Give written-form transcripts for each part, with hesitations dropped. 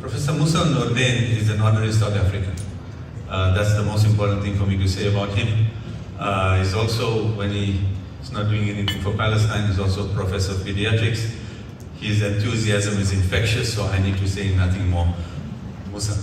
Professor Musa Mohd Nordin is an honorary South African. That's the most important thing for me to say about him. He's also, when he's not doing anything for Palestine, he's also a professor of pediatrics. His enthusiasm is infectious, so I need to say nothing more. Musa.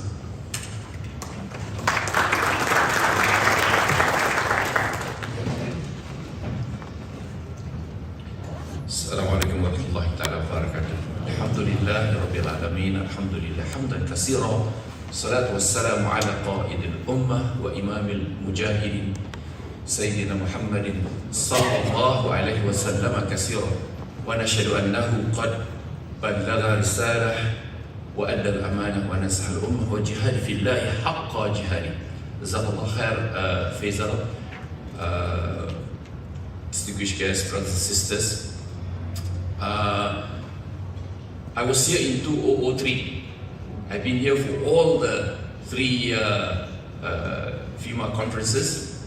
Assalamualaikum warahmatullahi wabarakatuh. Alhamdulillahi rabbil alamin. Alhamdulillah hamdan katsira. Salatu wassalamu ala qa'idil ummah wa imamil mujahidin Sayyidina Muhammadin sallallahu alaihi wasallam katsira. Wa nashhadu annahu qad ballagha risalah wa adda al-amanah wa nasaha al-ummah wa jihad fillahi haqqa jihadi. Jazakallahu khair, Faisal, distinguished guests, brothers and sisters. I was here in 2003. I've been here for all the three FEMA conferences,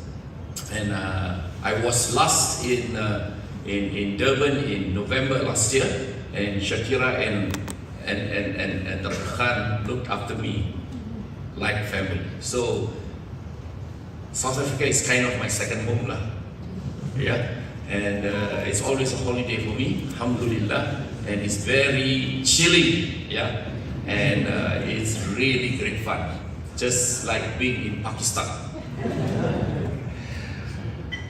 and I was last in Durban in November last year, and Shakira and Dr. Khan looked after me like family. So South Africa is kind of my second home, yeah. And it's always a holiday for me, alhamdulillah, and it's very chilling, yeah, and it's really great fun, just like being in Pakistan.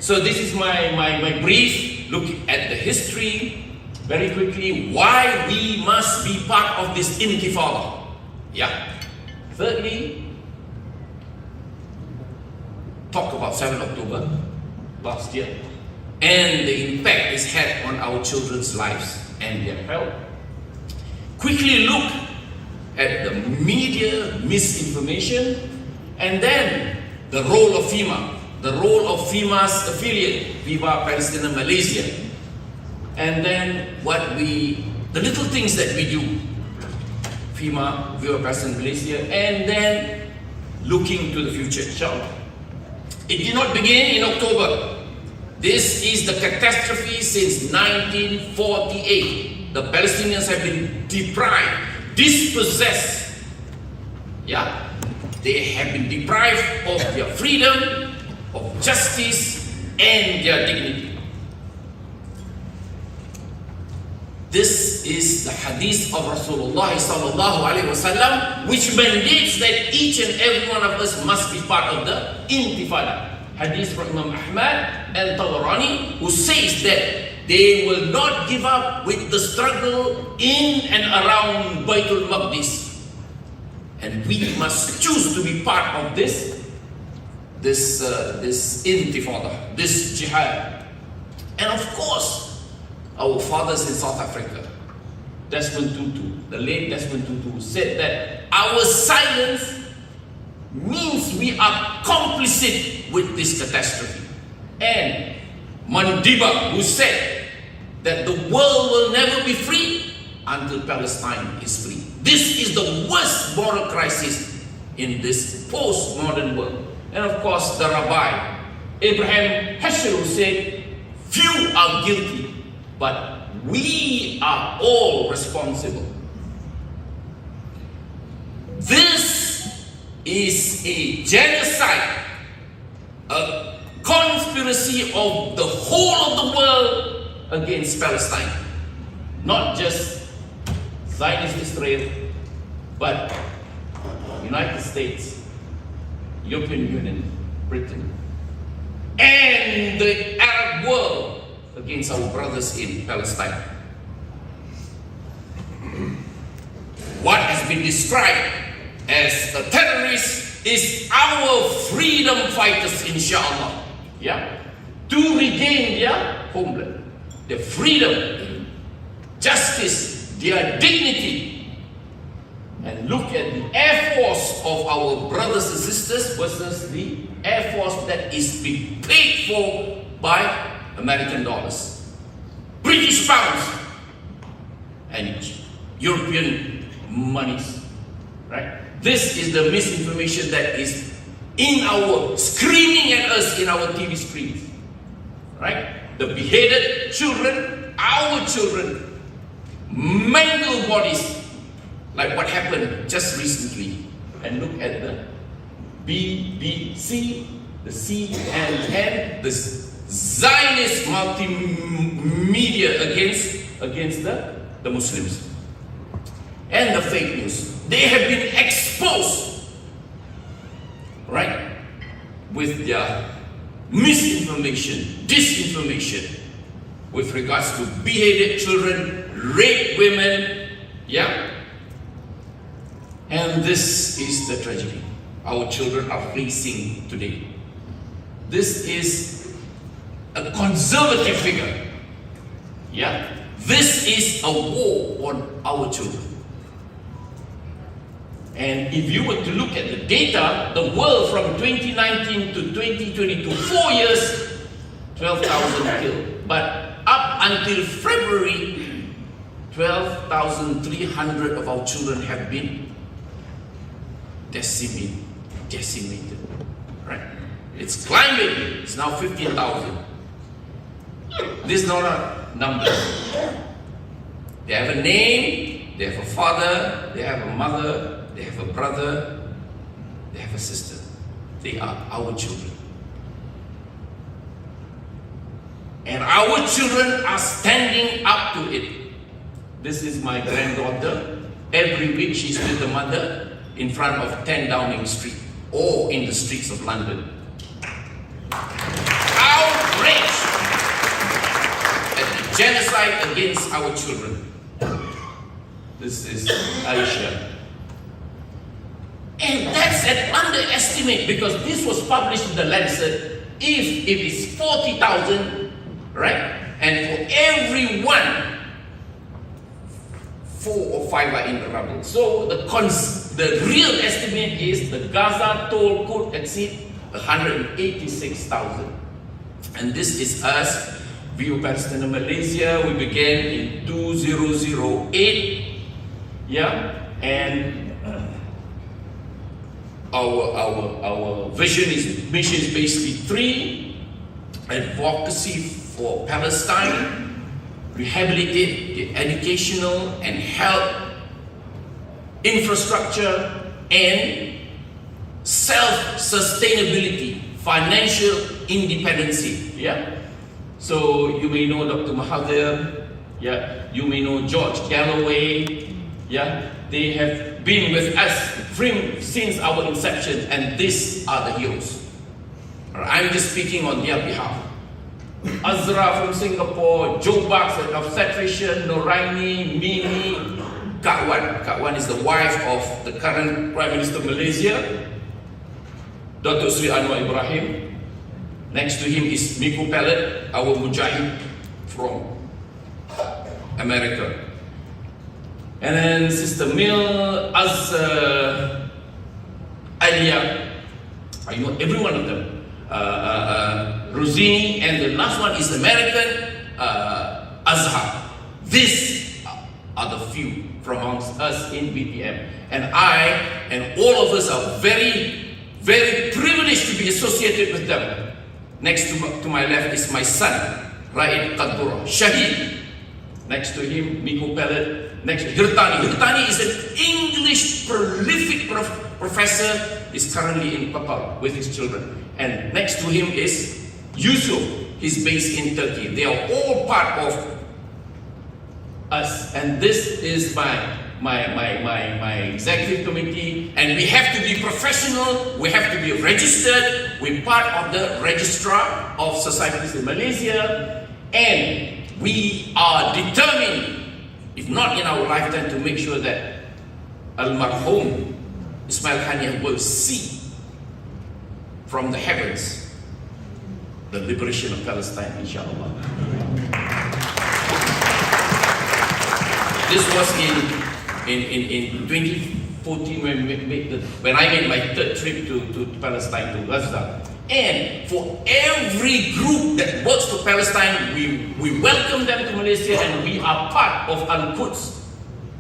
So this is my brief look at the history, very quickly, why we must be part of this intifada, yeah. Thirdly, talk about 7 October last year, and the impact it's had on our children's lives and their health. Quickly look at the media misinformation, and then the role of FEMA, the role of FEMA's affiliate, Viva Palestina Malaysia, and then the little things that we do, FEMA, Viva Palestina Malaysia, and then looking to the future, inshallah. It did not begin in October. This is the catastrophe since 1948. The Palestinians have been deprived, dispossessed. Yeah, they have been deprived of their freedom, of justice, and their dignity. This is the hadith of Rasulullah sallallahu alaihi wasallam, which mandates that each and every one of us must be part of the intifada. Hadith from Imam Ahmad al-Tabarani, who says that they will not give up with the struggle in and around Baitul Maqdis, and we must choose to be part of this intifada, this jihad. And of course, our fathers in South Africa, Desmond Tutu, the late Desmond Tutu, said that our silence means we are complicit with this catastrophe. And Mandiba, who said that the world will never be free until Palestine is free. This is the worst moral crisis in this postmodern world. And of course, the Rabbi Abraham Heschel, who said, few are guilty, but we are all responsible. This is a genocide, a conspiracy of the whole of the world against Palestine. Not just Zionist Israel, but United States, European Union, Britain, and the Arab world against our brothers in Palestine. What has been described as a terrorist is our freedom fighters, inshallah, yeah, to regain their homeland, their freedom, justice, their dignity. And look at the air force of our brothers and sisters versus the air force that is being paid for by American dollars, British pounds, and European monies, right? This is the misinformation that is in our, screaming at us in our TV screens, right? The beheaded children, our children, mangled bodies, like what happened just recently. And look at the BBC, the CNN, the Zionist multimedia against the Muslims. And the fake news. They have been exposed, right, with their misinformation, disinformation, with regards to beheaded children, raped women, yeah? And this is the tragedy our children are facing today. This is a conservative figure, yeah? This is a war on our children. And if you were to look at the data, the world from 2019 to 2022, 4 years, 12,000 killed. But up until February, 12,300 of our children have been decimated, right? It's climbing, it's now 15,000. These are not numbers. They have a name, they have a father, they have a mother, they have a brother, they have a sister. They are our children. And our children are standing up to it. This is my granddaughter. Every week she's with the mother in front of 10 Downing Street or in the streets of London. Outraged at the genocide against our children. This is Aisha. And that's an underestimate, because this was published in the Lancet. If it is 40,000, right? And for every one, 4 or 5 are in the rubble. So the real estimate is the Gaza toll could exceed 186,000. And this is us, Viva Palestina Malaysia. We began in 2008. Yeah, and our mission is basically 3: advocacy for Palestine, rehabilitate the educational and health infrastructure, and self-sustainability, financial independency. Yeah. So you may know Dr. Mahathir. Yeah. You may know George Galloway. Yeah. They have been with us since our inception, and these are the heroes. I'm just speaking on their behalf. Azra from Singapore, Joe Bucks, an obstetrician, Noraini, Mimi, Kak Wan. Kak Wan is the wife of the current Prime Minister of Malaysia, Dr. Sri Anwar Ibrahim. Next to him is Miku Pellet, our Mujahid from America. And then Sister Mil, Alia, I know every one of them. Rosini, and the last one is American, Azhar. These are the few from amongst us in BPM. And I and all of us are very, very privileged to be associated with them. Next to my left is my son, Raid Kadbura, Shahid. Next to him, Miku Pellet. Next to Hirtani. Hirtani is an English prolific professor, is currently in Qatar with his children. And next to him is Yusuf. He's based in Turkey. They are all part of us. And this is my executive committee. And we have to be professional. We have to be registered. We're part of the registrar of societies in Malaysia. And we are determined, if not in our lifetime, to make sure that Al-Marhum Ismail Haniah will see from the heavens the liberation of Palestine, inshallah. This was in 2014 when I made my third trip to Palestine, to Gaza. And for every group that works for Palestine, we welcome them to Malaysia, and we are part of Al-Quds,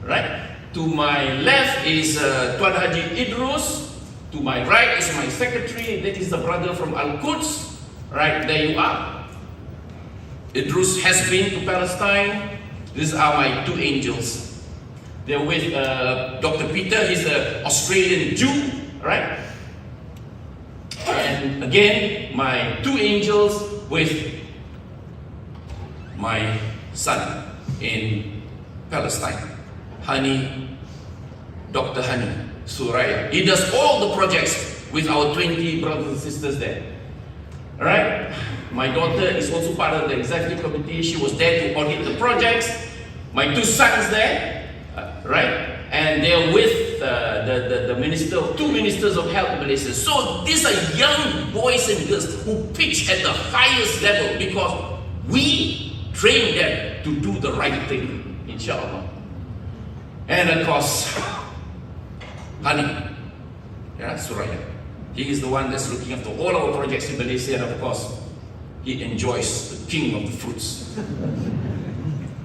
right? To my left is Tuan Haji Idrus. To my right is my secretary. That is the brother from Al-Quds. Right, there you are. Idrus has been to Palestine. These are my 2 angels. They're with Dr. Peter, he's an Australian Jew, right? And again, my two angels with my son in Palestine, Dr. Hani Suraya. He does all the projects with our 20 brothers and sisters there. Alright? My daughter is also part of the executive committee. She was there to audit the projects. My two sons there, right? And they're with the two ministers of health in Malaysia. So these are young boys and girls who pitch at the highest level because we train them to do the right thing, inshallah. And of course, Hani, Suraya. He is the one that's looking after all our projects in Malaysia, and of course, he enjoys the king of the fruits,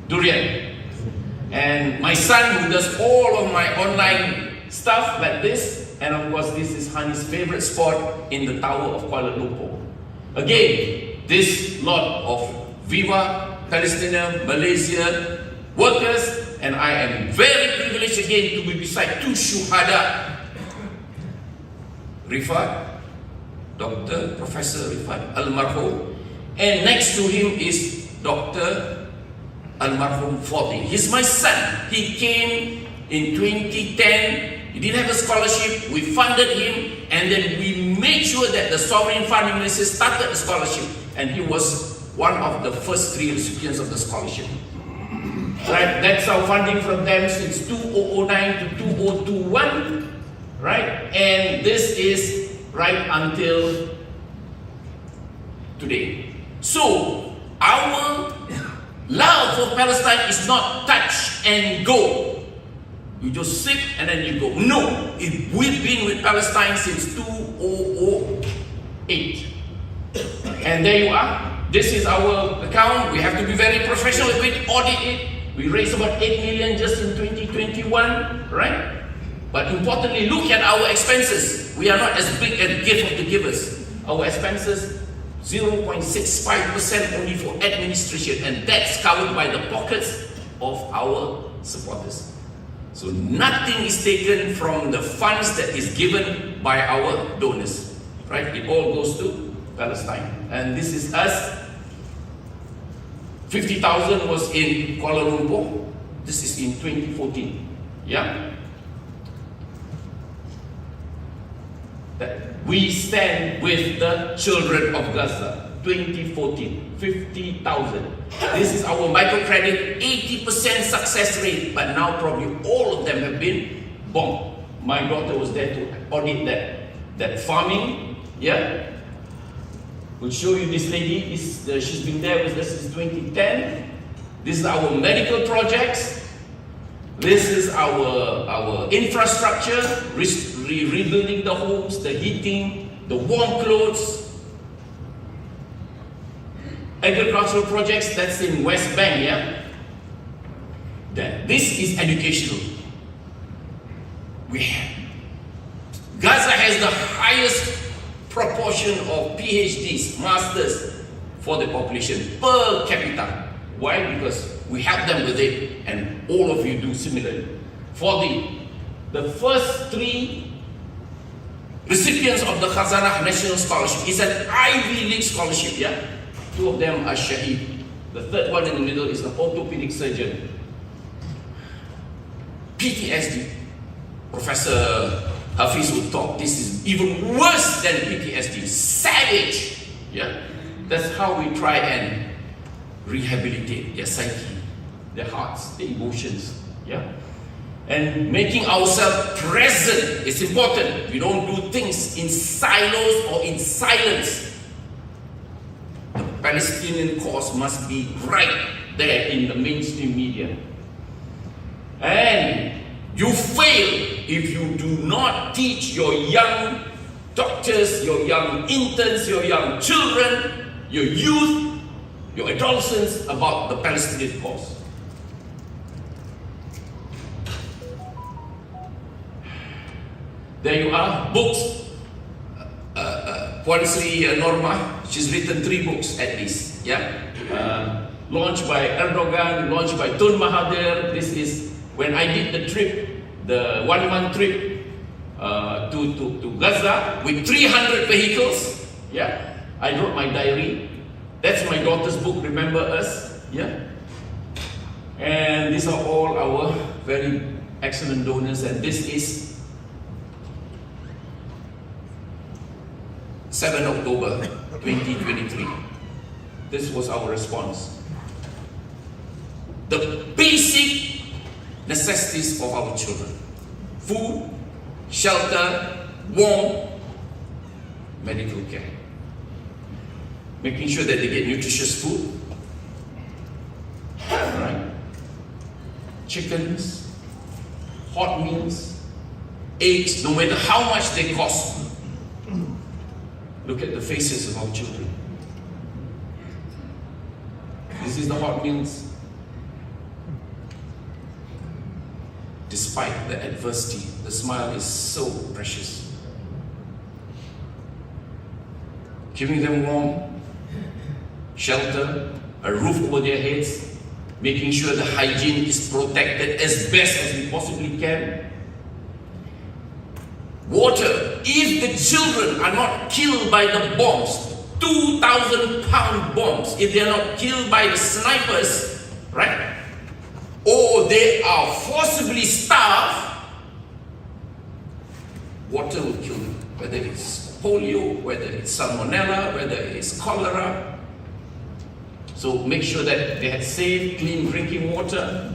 durian. And my son, who does all of my online stuff like this, and of course, this is Hani's favorite spot in the Tower of Kuala Lumpur. Again, this lot of Viva Palestina Malaysia workers, and I am very privileged again to be beside two shuhada, Rifat, Dr. Professor Rifat Almarhum, and next to him is Dr. Almarhum Fawzi. He's my son. He came in 2010. He didn't have a scholarship. We funded him, and then we made sure that the Sovereign Fund in Malaysia started the scholarship, and he was one of the first 3 recipients of the scholarship. Right? That's our funding from them since 2009 to 2021. Right? And this is right until today. So, our love for Palestine is not touch and go. You just sit and then you go. No, we've been with Palestine since 2008. And there you are. This is our account. We have to be very professional with it, audit it. We raised about 8 million just in 2021, right? But importantly, look at our expenses. We are not as big as gift of the givers. Our expenses, 0.65% only for administration, and that's covered by the pockets of our supporters. So nothing is taken from the funds that is given by our donors, right? It all goes to Palestine. And this is us. 50,000 was in Kuala Lumpur. This is in 2014. Yeah? That we stand with the children of Gaza. 2014, 50,000. This is our microcredit, 80% success rate, but now probably all of them have been bombed. My daughter was there to audit that farming. Yeah? We'll show you this lady. She's been there with us since 2010. This is our medical projects. This is our infrastructure, rebuilding the homes, the heating, the warm clothes. Agricultural projects, that's in West Bank, yeah? This is educational. Gaza has the highest proportion of PhDs, masters for the population per capita. Why? Because we help them with it, and all of you do similarly. For the first 3 recipients of the Khazanah National Scholarship is an Ivy League scholarship, yeah? 2 of them are Shaheed. The third one in the middle is an orthopedic surgeon. PTSD. Professor Hafiz would talk. This is even worse than PTSD. Savage. Yeah? That's how we try and rehabilitate their psyche, their hearts, their emotions. Yeah? And making ourselves present is important. We don't do things in silos or in silence. The Palestinian cause must be right there in the mainstream media. And you fail if you do not teach your young doctors, your young interns, your young children, your youth, your adolescents about the Palestinian cause. There you are, books. Puan Sri Norma, she's written 3 books at least. Yeah, launched by Erdogan, launched by Tun Mahathir. This is when I did the trip, the 1 month trip to Gaza with 300 vehicles. Yeah, I wrote my diary. That's my daughter's book, Remember Us. Yeah, and these are all our very excellent donors, and this is 7 October 2023. This was our response. The basic necessities of our children: food, shelter, warmth, medical care. Making sure that they get nutritious food, right? Chickens, hot meals, eggs, no matter how much they cost. Look at the faces of our children. This is the hot meals. Despite the adversity, the smile is so precious. Giving them warmth, shelter, a roof over their heads, making sure the hygiene is protected as best as we possibly can. Water, if the children are not killed by the bombs, 2,000-pound bombs, if they are not killed by the snipers, right? Or they are forcibly starved, water will kill them. Whether it's polio, whether it's salmonella, whether it's cholera. So make sure that they have safe, clean drinking water.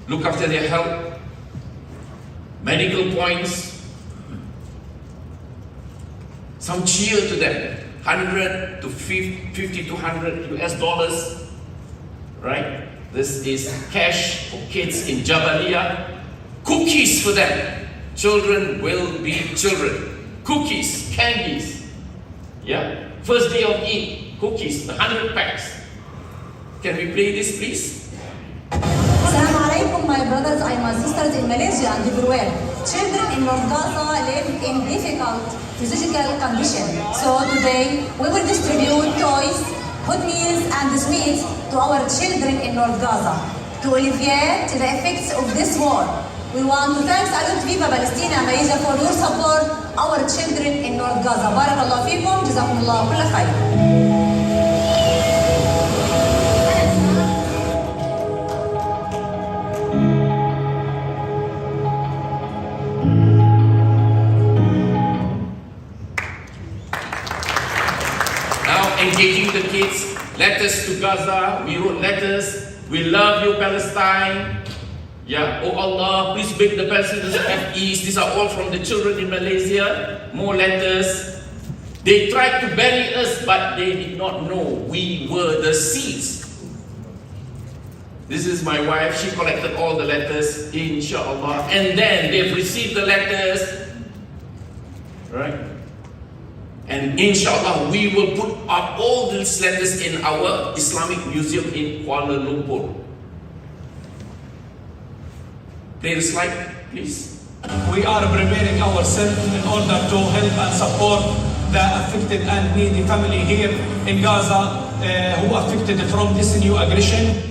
Look after their health. Medical points. Some cheer to them. 100 to 50 to 100 US dollars. Right? This is cash for kids in Jabalia. Cookies for them. Children will be children. Cookies, candies. Yeah? First day of Eid, cookies, 100 packs. Can we play this, please? Assalamu alaikum, my brothers and my sisters in Malaysia and everywhere. Children in North Gaza live in difficult physical conditions. So today, we will distribute toys, hot meals, and sweets to our children in North Gaza to alleviate the effects of this war. We want to thank Viva Palestina Malaysia for your support, our children in North Gaza. Barakallahu feekum, jazakumullahu kulla khair. Engaging the kids, letters to Gaza, we wrote letters, we love you Palestine, yeah, oh Allah, please make the Palestinians at ease. These are all from the children in Malaysia, more letters. They tried to bury us, but they did not know we were the seeds. This is my wife, she collected all the letters, inshallah, and then they've received the letters, right? And inshallah, we will put up all these letters in our Islamic museum in Kuala Lumpur. Play the slide, please. We are preparing ourselves in order to help and support the affected and needy family here in Gaza who are affected from this new aggression.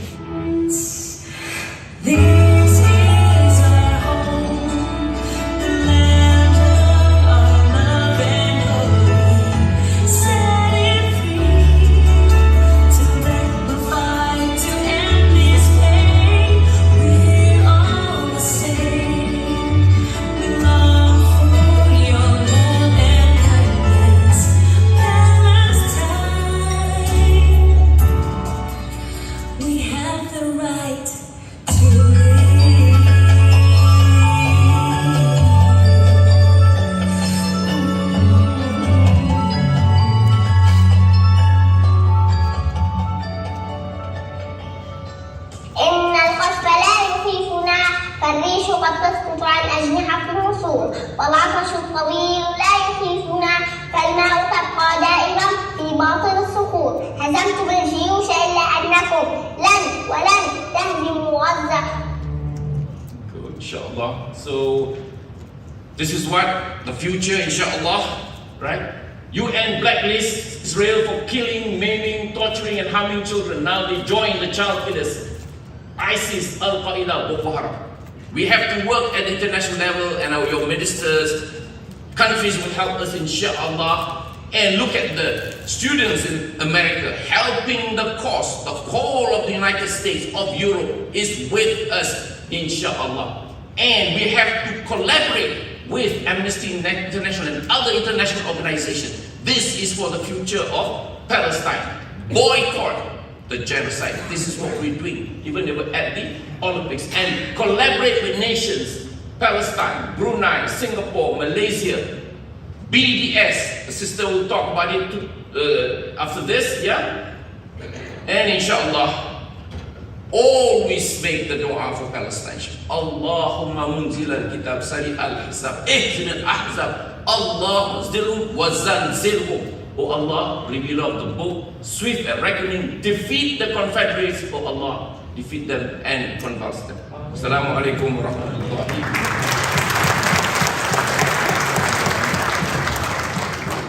والعطش الطويل لا يخيفنا فالماء تبقى دائما في باطن الصخور هزمتم الجيوش إلا أنكم لن ولن تهزموا غزة. Good, inshallah. So this is what the future, inshallah, right? UN blacklist Israel for killing, maiming, torturing and harming children. Now they join the child killers. ISIS, Al-Qaeda, Boko Haram. We have to work at the international level, and your ministers, countries will help us, inshallah. And look at the students in America helping the cause. The whole of the United States, of Europe is with us, inshallah. And we have to collaborate with Amnesty International and other international organizations. This is for the future of Palestine. Boycott the genocide. This is what we're doing, even if we're at the Olympics. And collaborate with nations, Palestine, Brunei, Singapore, Malaysia, BDS, the sister will talk about it after this, yeah? And inshallah, always make the dua for Palestine. Allahumma munzil al-kitab sari al-hisab, ihzin al-ahzab, Allah zilhum wa zanzilhum. Oh Allah, revealer of the book, swift at reckoning, defeat the Confederates. Oh Allah, defeat them and convulse them. Assalamu alaikum wa rahmatullahi.